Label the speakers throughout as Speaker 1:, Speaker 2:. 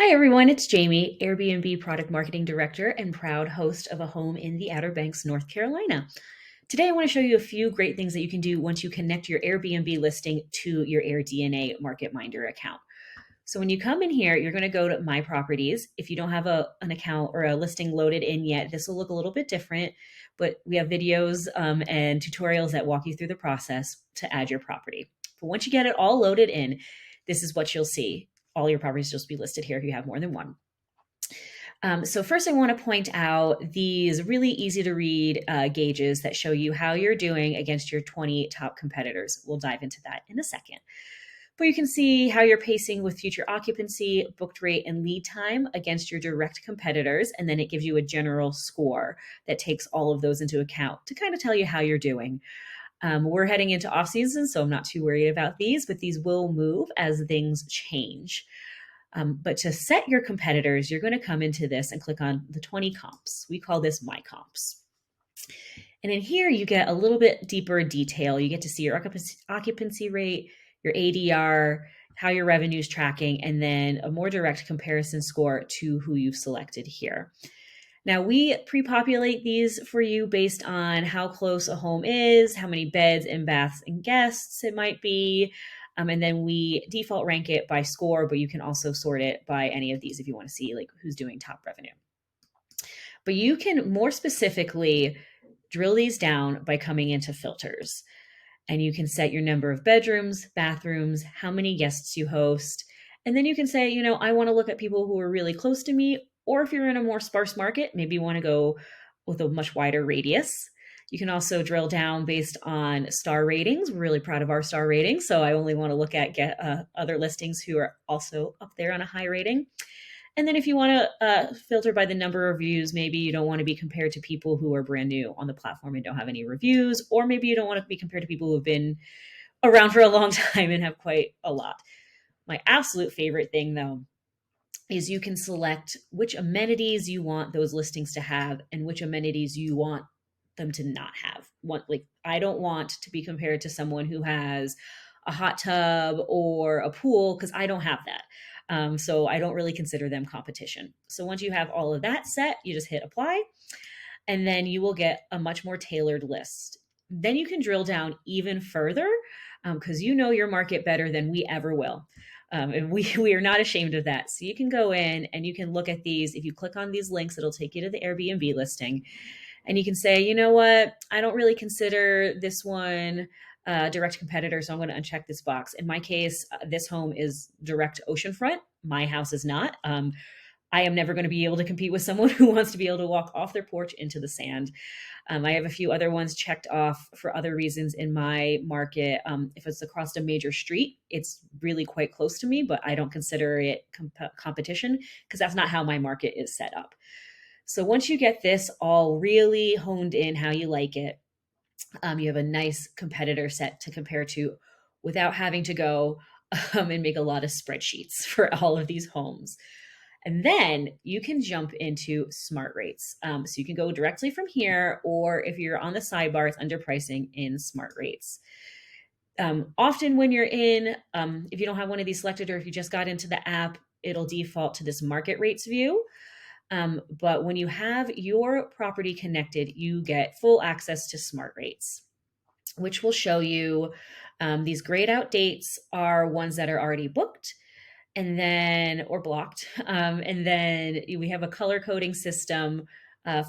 Speaker 1: Hi, everyone. It's Jamie, Airbnb Product Marketing Director and proud host of a home in the Outer Banks, North Carolina. Today, I want to show you a few great things that you can do once you connect your Airbnb listing to your AirDNA MarketMinder account. So when you come in here, you're going to go to My Properties. If you don't have an account or a listing loaded in yet, this will look a little bit different, but we have videos and tutorials that walk you through the process to add your property. But once you get it all loaded in, this is what you'll see. All your properties will just be listed here if you have more than one. So first I want to point out these really easy to read gauges that show you how you're doing against your 20 top competitors. We'll dive into that in a second. But you can see how you're pacing with future occupancy, booked rate, and lead time against your direct competitors. And then it gives you a general score that takes all of those into account to kind of tell you how you're doing. We're heading into off season, so I'm not too worried about these, but these will move as things change. But to set your competitors, you're going to come into this and click on the 20 comps. We call this My Comps. And in here, you get a little bit deeper detail. You get to see your occupancy rate, your ADR, how your revenue is tracking, and then a more direct comparison score to who you've selected here. Now, we pre-populate these for you based on how close a home is, how many beds and baths and guests it might be, and then we default rank it by score, but you can also sort it by any of these if you want to see like who's doing top revenue. But you can more specifically drill these down by coming into filters. And you can set your number of bedrooms, bathrooms, how many guests you host. And then you can say, I want to look at people who are really close to me. Or if you're in a more sparse market, maybe you want to go with a much wider radius. You can also drill down based on star ratings. We're really proud of our star ratings. So I only want to look at other listings who are also up there on a high rating. And then if you want to filter by the number of reviews, maybe you don't want to be compared to people who are brand new on the platform and don't have any reviews, or maybe you don't want to be compared to people who have been around for a long time and have quite a lot. My absolute favorite thing, though, is you can select which amenities you want those listings to have and which amenities you want them to not have. I don't want to be compared to someone who has a hot tub or a pool because I don't have that. So I don't really consider them competition. So once you have all of that set, you just hit apply, and then you will get a much more tailored list. Then you can drill down even further because you know your market better than we ever will. And we are not ashamed of that. So you can go in and you can look at these. If you click on these links, it'll take you to the Airbnb listing. And you can say, you know what, I don't really consider this one direct competitor, so I'm going to uncheck this box. In my case, this home is direct oceanfront. My house is not. I am never going to be able to compete with someone who wants to be able to walk off their porch into the sand. I have a few other ones checked off for other reasons in my market. If it's across a major street, it's really quite close to me, but I don't consider it competition because that's not how my market is set up. So once you get this all really honed in how you like it, you have a nice competitor set to compare to without having to go and make a lot of spreadsheets for all of these homes. And then you can jump into smart rates. So you can go directly from here, or if you're on the sidebar, it's under pricing in smart rates. Often when you're in, if you don't have one of these selected, or if you just got into the app, it'll default to this market rates view. But when you have your property connected, you get full access to smart rates, which will show you these grayed out dates are ones that are already booked and then or blocked. And then we have a color coding system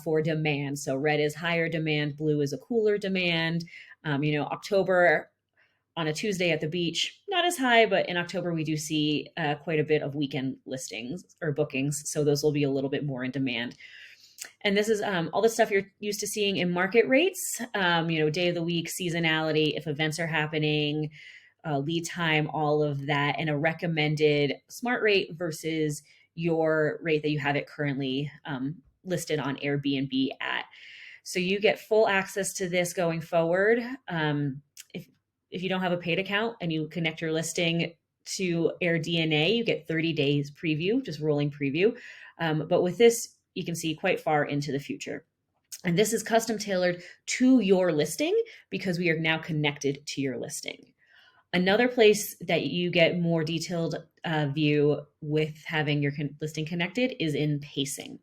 Speaker 1: for demand. So red is higher demand, blue is a cooler demand. October on a Tuesday at the beach, not as high, but in October we do see quite a bit of weekend listings or bookings. So those will be a little bit more in demand. And this is all the stuff you're used to seeing in market rates, day of the week, seasonality, if events are happening, lead time, all of that, and a recommended smart rate versus your rate that you have it currently listed on Airbnb at. So you get full access to this going forward. If you don't have a paid account and you connect your listing to AirDNA, you get 30 days preview, just rolling preview. But with this, you can see quite far into the future. And this is custom tailored to your listing because we are now connected to your listing. Another place that you get more detailed view with having your listing connected is in pacing.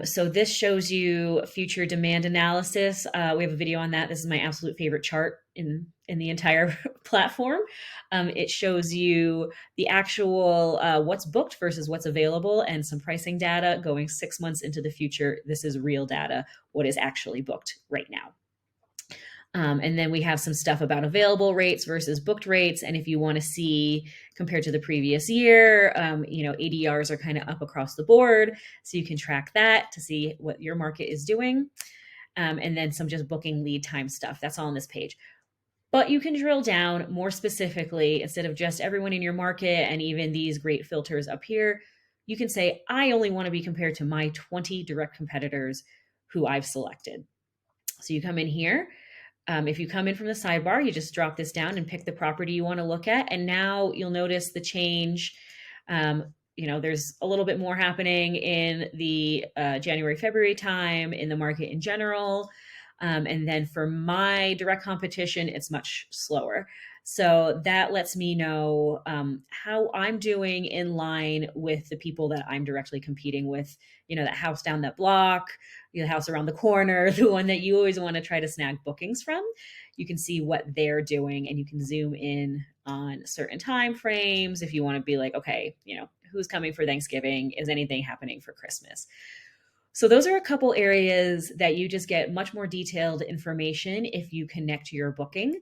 Speaker 1: So this shows you future demand analysis. We have a video on that. This is my absolute favorite chart in the entire platform. It shows you the actual what's booked versus what's available and some pricing data going 6 months into the future. This is real data, what is actually booked right now. And then we have some stuff about available rates versus booked rates. And if you want to see compared to the previous year, ADRs are kind of up across the board. So you can track that to see what your market is doing. And then some just booking lead time stuff. That's all on this page. But you can drill down more specifically instead of just everyone in your market and even these great filters up here. You can say, I only want to be compared to my 20 direct competitors who I've selected. So you come in here. If you come in from the sidebar, you just drop this down and pick the property you want to look at. And now you'll notice the change. There's a little bit more happening in the January, February time in the market in general. And then for my direct competition, it's much slower. So that lets me know how I'm doing in line with the people that I'm directly competing with. That house down that block, the house around the corner, the one that you always want to try to snag bookings from. You can see what they're doing and you can zoom in on certain time frames if you want to be like, okay, who's coming for Thanksgiving? Is anything happening for Christmas? So those are a couple areas that you just get much more detailed information if you connect your booking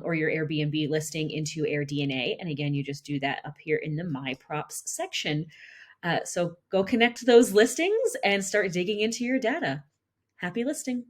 Speaker 1: or your Airbnb listing into AirDNA. And again, you just do that up here in the My Props section. So go connect those listings and start digging into your data. Happy listing.